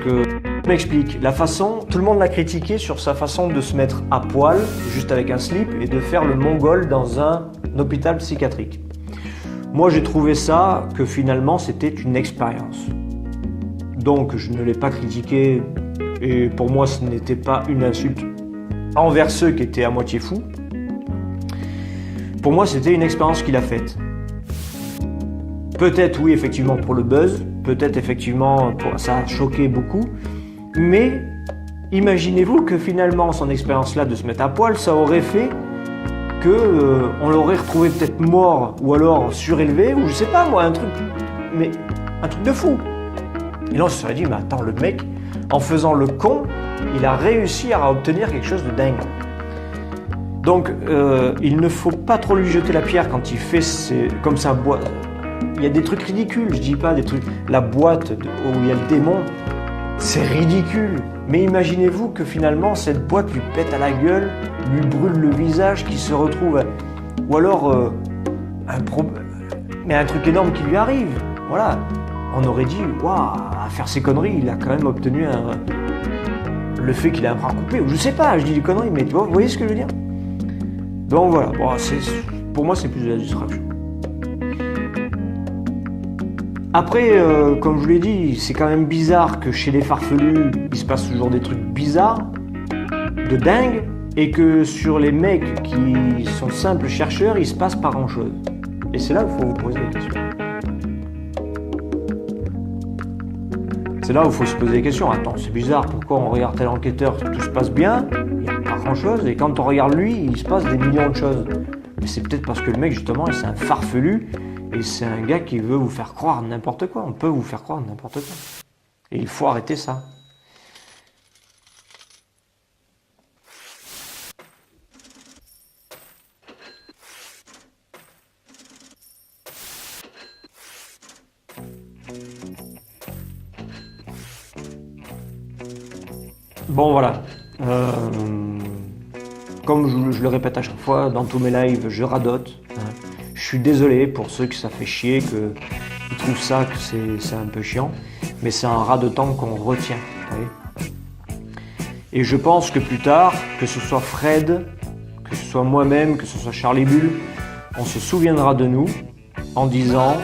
que, je m'explique, la façon, tout le monde l'a critiqué sur sa façon de se mettre à poil, juste avec un slip, et de faire le mongol dans un hôpital psychiatrique. Moi j'ai trouvé ça que finalement c'était une expérience. Donc je ne l'ai pas critiqué, et pour moi ce n'était pas une insulte envers ceux qui étaient à moitié fous. Pour moi c'était une expérience qu'il a faite. Peut-être oui effectivement pour le buzz, peut-être effectivement ça a choqué beaucoup, mais imaginez-vous que finalement son expérience-là de se mettre à poil, ça aurait fait que on l'aurait retrouvé peut-être mort ou alors surélevé ou je sais pas moi, un truc de fou. Et là on se serait dit mais attends, le mec en faisant le con, il a réussi à obtenir quelque chose de dingue. Donc il ne faut pas trop lui jeter la pierre quand il fait comme sa boîte. Il y a des trucs ridicules, je dis pas des trucs. La boîte où il y a le démon, c'est ridicule. Mais imaginez-vous que finalement cette boîte lui pète à la gueule, lui brûle le visage, qu'il se retrouve. Ou alors un truc énorme qui lui arrive. Voilà. On aurait dit, waouh, à faire ces conneries, il a quand même obtenu le fait qu'il a un bras coupé. Ou je sais pas, je dis des conneries, mais tu vois, vous voyez ce que je veux dire? Donc voilà, bon, pour moi c'est plus de la distraction. Après, comme je vous l'ai dit, c'est quand même bizarre que chez les farfelus, il se passe toujours des trucs bizarres, de dingue, et que sur les mecs qui sont simples chercheurs, il se passe pas grand-chose. Et c'est là où il faut vous poser la question. C'est là où il faut se poser des questions. Attends, c'est bizarre, pourquoi on regarde tel enquêteur, tout se passe bien, il n'y a pas grand-chose, et quand on regarde lui, il se passe des millions de choses. Mais c'est peut-être parce que le mec, justement, c'est un farfelu, et c'est un gars qui veut vous faire croire n'importe quoi. On peut vous faire croire n'importe quoi. Et il faut arrêter ça. Bon voilà. Comme je le répète à chaque fois, dans tous mes lives, je radote. Je suis désolé pour ceux que ça fait chier, qu'ils trouvent ça, que c'est un peu chiant, mais c'est un radotant qu'on retient. Vous voyez. Et je pense que plus tard, que ce soit Fred, que ce soit moi-même, que ce soit Charlie Bull, on se souviendra de nous en disant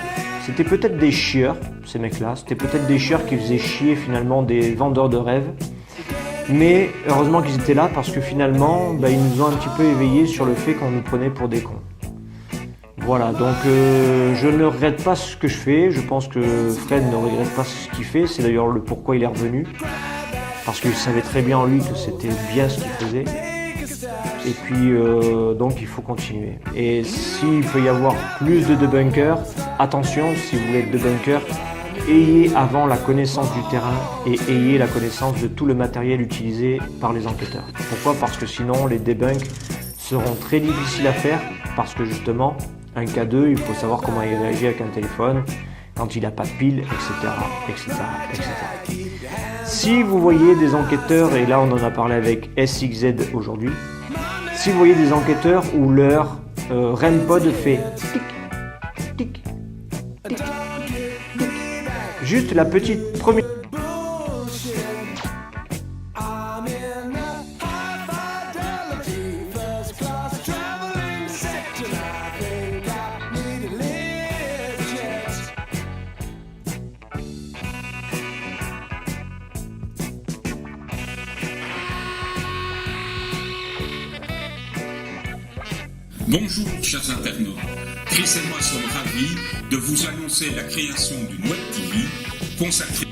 c'était peut-être des chieurs, ces mecs-là, c'était peut-être des chieurs qui faisaient chier finalement des vendeurs de rêves, mais heureusement qu'ils étaient là parce que finalement, ils nous ont un petit peu éveillés sur le fait qu'on nous prenait pour des cons. Voilà, donc je ne regrette pas ce que je fais, je pense que Fred ne regrette pas ce qu'il fait, c'est d'ailleurs le pourquoi il est revenu, parce qu'il savait très bien en lui que c'était bien ce qu'il faisait, et puis donc il faut continuer. Et s'il peut y avoir plus de debunkers, attention, si vous voulez être debunker, ayez avant la connaissance du terrain et ayez la connaissance de tout le matériel utilisé par les enquêteurs. Pourquoi? Parce que sinon les debunks seront très difficiles à faire, parce que justement, un cas 2, il faut savoir comment il réagit avec un téléphone, quand il n'a pas de pile, etc., etc., etc. Si vous voyez des enquêteurs, et là on en a parlé avec SXZ aujourd'hui, si vous voyez des enquêteurs où leur REM-pod fait tic, tic, tic, tic, juste la petite première... Bonjour chers internautes, Chris et moi sommes ravis de vous annoncer la création d'une web TV consacrée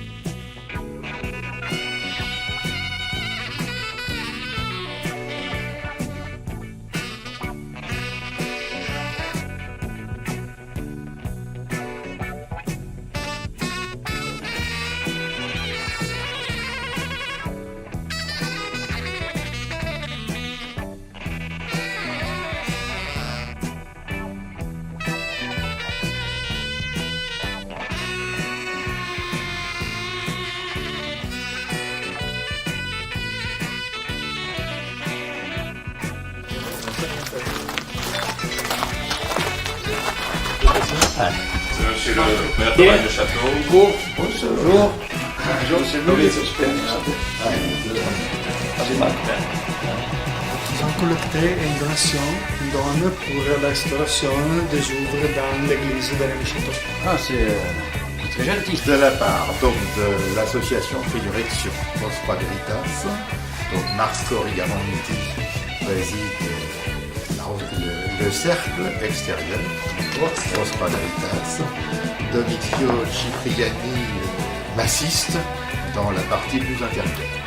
C'est monsieur le maire de Château. Bonjour. Ils ont collecté une donne pour la restauration des œuvres dans l'église de Remichetto. Ah, c'est très gentil. De la part donc de l'association Federicio Rospa Veritas, donc Marco Rigamonti préside le cercle extérieur, Rospa Veritas, Domizio Cipriani m'assiste dans la partie plus intérieure.